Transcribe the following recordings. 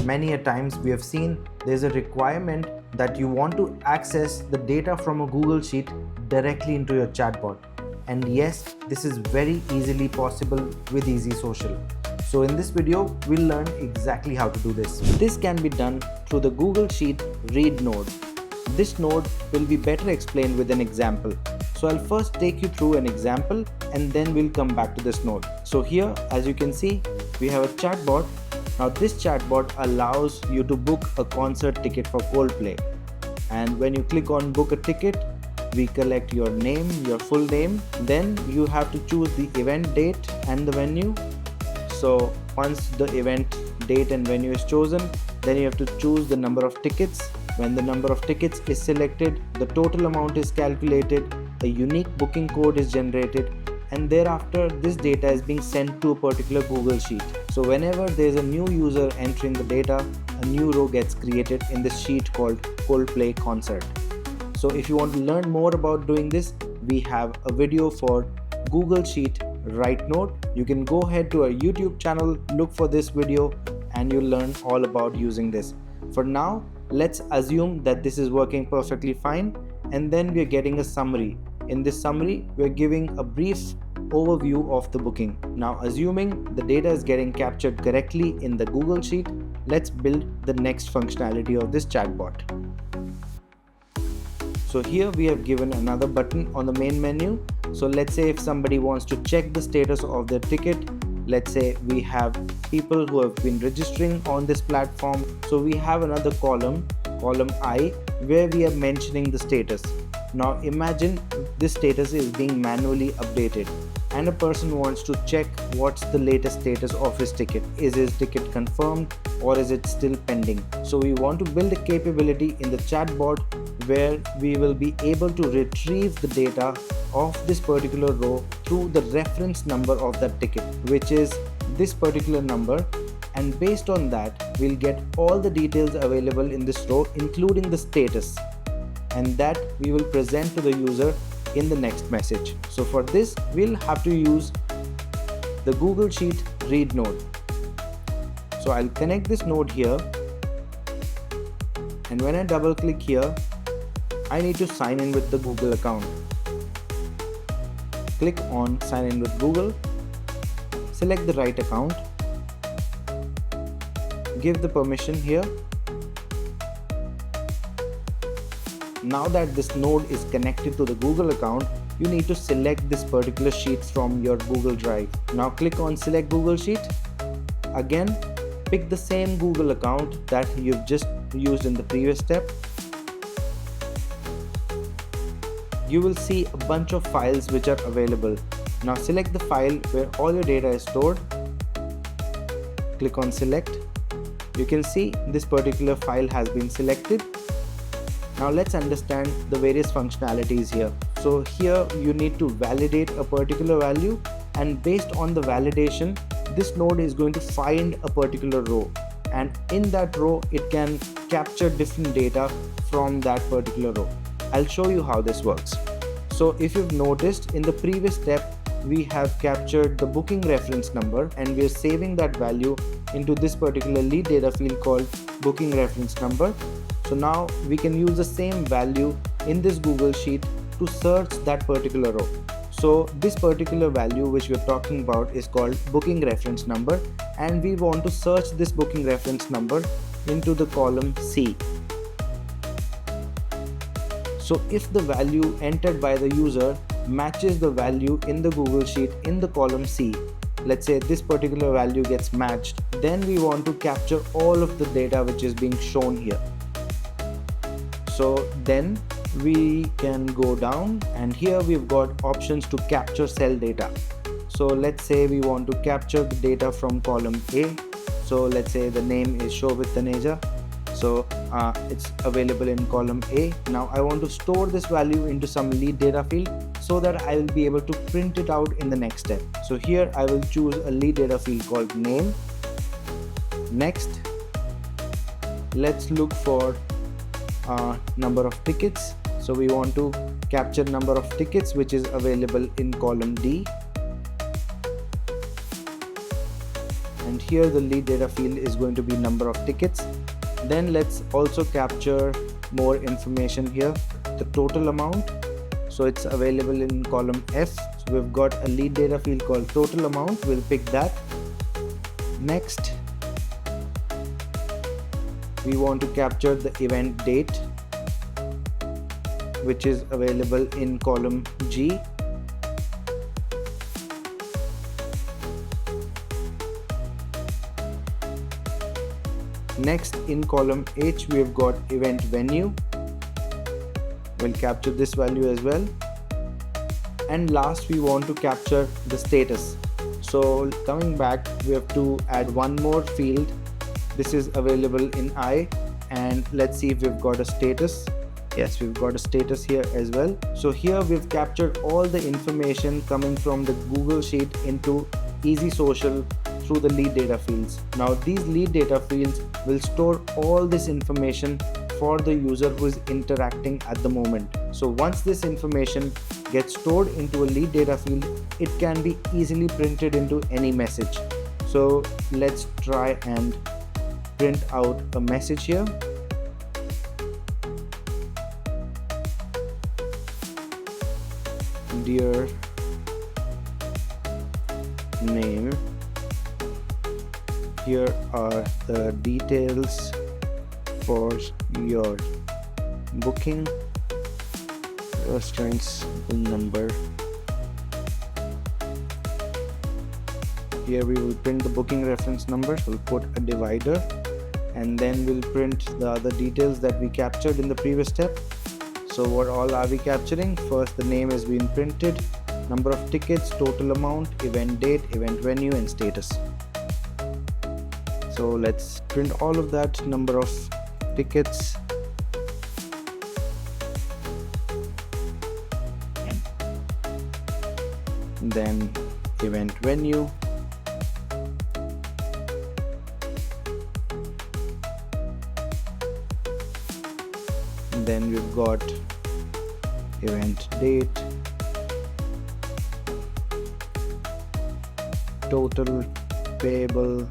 Many a times we have seen there's a requirement that you want to access the data from a Google Sheet directly into your chatbot. And yes, this is very easily possible with EasySocial. So in this video, we'll learn exactly how to do this. This can be done through the Google Sheet read node. This node will be better explained with an example. So I'll first take you through an example and then we'll come back to this node. So here, as you can see, we have a chatbot. Now this chatbot allows you to book a concert ticket for Coldplay. And when you click on book a ticket, we collect your name, your full name. Then you have to choose the event date and the venue. So once the event date and venue is chosen, then you have to choose the number of tickets. When the number of tickets is selected, the total amount is calculated, a unique booking code is generated, and thereafter this data is being sent to a particular Google Sheet. So whenever there is a new user entering the data, a new row gets created in this sheet called Coldplay concert. So if you want to learn more about doing this, we have a video for Google Sheet Write Node. You can go ahead to our YouTube channel, look for this video, and you'll learn all about using this. For now, let's assume that this is working perfectly fine, and then we're getting a summary. In this summary, we're giving a brief overview of the booking. Now, assuming the data is getting captured correctly in the Google Sheet, let's build the next functionality of this chatbot. So here we have given another button on the main menu. So let's say if somebody wants to check the status of their ticket, let's say we have people who have been registering on this platform. So we have another column I, where we are mentioning the status. Now imagine this status is being manually updated and a person wants to check what's the latest status of his ticket. Is his ticket confirmed or is it still pending? So we want to build a capability in the chatbot where we will be able to retrieve the data of this particular row through the reference number of that ticket, which is this particular number, and based on that we'll get all the details available in this row including the status, and that we will present to the user in the next message. So for this we'll have to use the Google Sheet read node. So I'll connect this node here, and when I double click here, I need to sign in with the Google account. Click on sign in with Google, select the right account, give the permission here. Now that this node is connected to the Google account, you need to select this particular sheet from your Google Drive. Now click on select Google Sheet. Again, pick the same Google account that you've just used in the previous step. You will see a bunch of files which are available. Now select the file where all your data is stored. Click on select. You can see this particular file has been selected. Now let's understand the various functionalities here. So here you need to validate a particular value, and based on the validation, this node is going to find a particular row, and in that row it can capture different data from that particular row. I'll show you how this works. So if you've noticed, in the previous step we have captured the booking reference number and we are saving that value into this particular lead data field called booking reference number. So now we can use the same value in this Google Sheet to search that particular row. So this particular value which we're talking about is called booking reference number, and we want to search this booking reference number into the column C. So if the value entered by the user matches the value in the Google Sheet in the column C, let's say this particular value gets matched, then we want to capture all of the data which is being shown here. So then we can go down, and here we've got options to capture cell data. So let's say we want to capture the data from column A. So let's say the name is Shobhit Taneja. So it's available in column A. Now I want to store this value into some lead data field so that I will be able to print it out in the next step. So here I will choose a lead data field called name. Next, let's look for number of tickets. So we want to capture number of tickets which is available in column D. And and here the lead data field is going to be number of tickets. Then let's also capture more information here, the total amount. So it's available in column F. So we've got a lead data field called total amount. We'll pick that. Next, we want to capture the event date, which is available in column G. Next, in column H, we have got event venue. We'll capture this value as well. And last, we want to capture the status. So coming back, we have to add one more field. This is available in I, and let's see if we've got a status. Yes, we've got a status here as well. So here we've captured all the information coming from the Google Sheet into EasySocial through the lead data fields. Now these lead data fields will store all this information for the user who is interacting at the moment. So once this information gets stored into a lead data field, it can be easily printed into any message. So let's try and print out a message here. Dear name, here are the details for your booking, reference number. Here we will print the booking reference number. We'll put a divider, and then we'll print the other details that we captured in the previous step. So what all are we capturing? First, the name has been printed, number of tickets, total amount, event date, event venue, and status. So let's print all of that, number of tickets, then event venue, then we've got event date, total payable,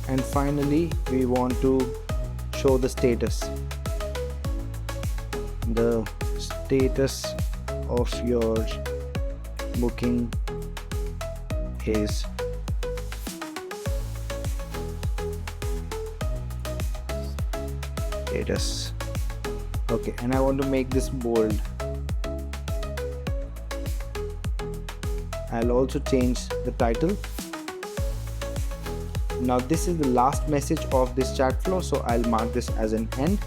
and finally we want to show the status. The status of your booking is status. Okay, and I want to make this bold. I'll also change the title. Now this is the last message of this chat flow, so I'll mark this as an end.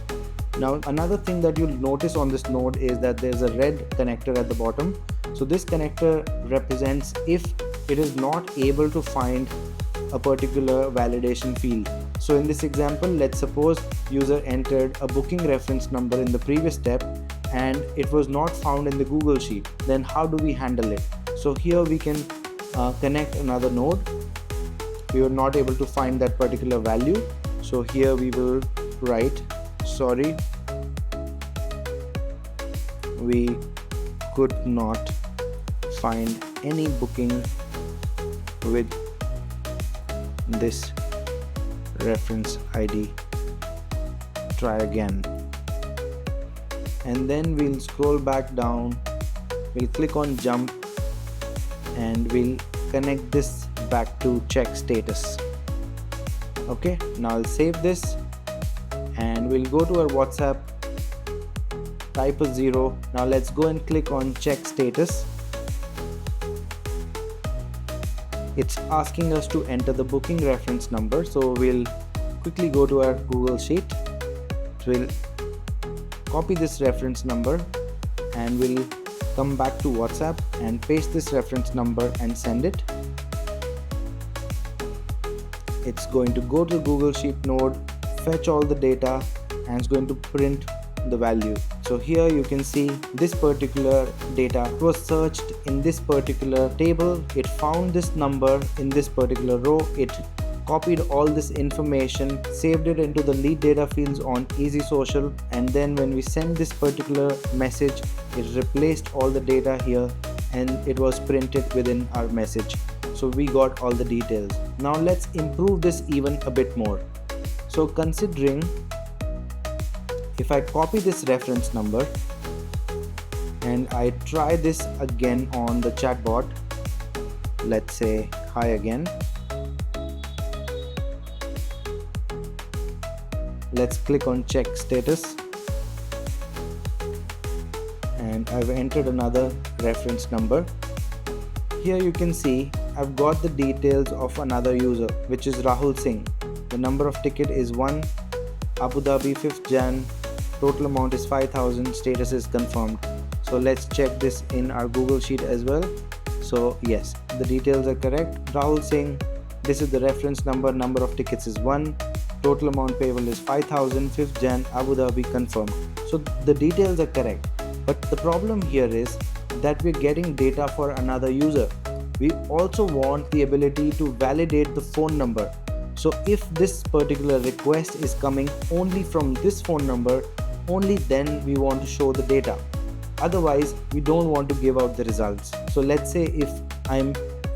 Now another thing that you'll notice on this node is that there's a red connector at the bottom. So this connector represents if it is not able to find a particular validation field. So in this example, let's suppose user entered a booking reference number in the previous step and it was not found in the Google Sheet. Then how do we handle it? So here we can connect another node. We were not able to find that particular value. So here we will write, sorry, we could not find any booking with this reference ID. Try again. And then we'll scroll back down, we'll click on jump, and we'll connect this back to check status. Okay, now I'll save this and we'll go to our WhatsApp, type a 0. Now let's go and click on check status. It's asking us to enter the booking reference number, so we'll quickly go to our Google Sheet. We'll copy this reference number and we'll come back to WhatsApp and paste this reference number and send it. It's going to go to the Google Sheet node, fetch all the data, and it's going to print the value. So here you can see this particular data was searched in this particular table. It found this number in this particular row. It copied all this information, saved it into the lead data fields on EasySocial, and then when we send this particular message, it replaced all the data here and it was printed within our message. So we got all the details. Now let's improve this even a bit more. So considering if I copy this reference number and I try this again on the chatbot, let's say hi again. Let's click on check status and I've entered another reference number. Here you can see I've got the details of another user, which is Rahul Singh. The number of ticket is 1, Abu Dhabi 5th Jan, total amount is 5,000, status is confirmed. So let's check this in our Google Sheet as well. So yes, the details are correct. Rahul Singh, this is the reference number, number of tickets is 1, total amount payable is 5,000, 5th Jan, Abu Dhabi confirmed. So the details are correct. But the problem here is that we're getting data for another user. We also want the ability to validate the phone number. So if this particular request is coming only from this phone number, only then we want to show the data. Otherwise, we don't want to give out the results. So let's say if I'm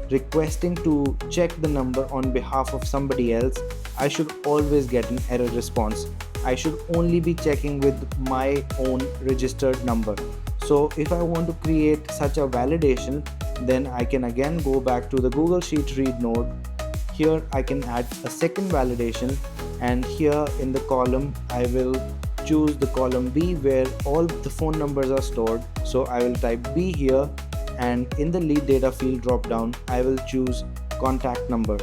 requesting to check the number on behalf of somebody else, I should always get an error response. I should only be checking with my own registered number. So if I want to create such a validation, then I can again go back to the Google Sheet read node. Here I can add a second validation, and here in the column I will choose the column B where all the phone numbers are stored. So I will type B here, and in the lead data field drop down I will choose contact number.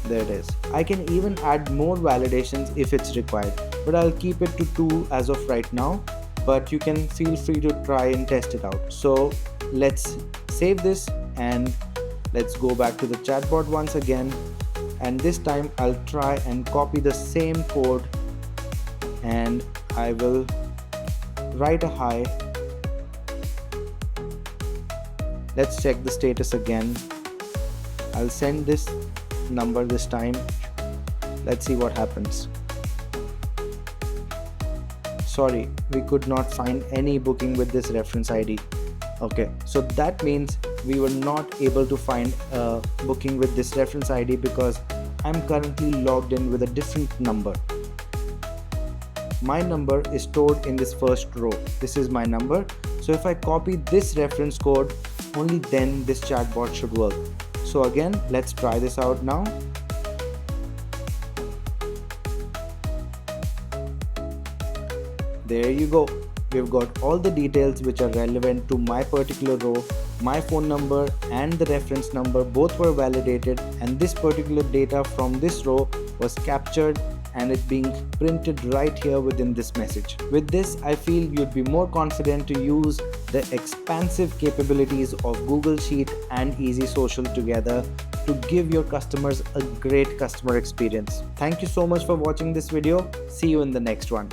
There it is. I can even add more validations if it's required, but I'll keep it to 2 as of right now, but you can feel free to try and test it out. So let's save this and let's go back to the chatbot once again, and this time I'll try and copy the same code and I will write a hi. Let's check the status again. I'll send this number this time. Let's see what happens. Sorry, we could not find any booking with this reference ID. Okay, so that means we were not able to find a booking with this reference ID because I'm currently logged in with a different number. My number is stored in this first row. This is my number. So if I copy this reference code, only then this chatbot should work. So again, let's try this out now. There you go. We've got all the details which are relevant to my particular row. My phone number and the reference number both were validated, and this particular data from this row was captured and it being printed right here within this message. With this, I feel you'd be more confident to use the expansive capabilities of Google Sheet and EasySocial together to give your customers a great customer experience. Thank you so much for watching this video. See you in the next one.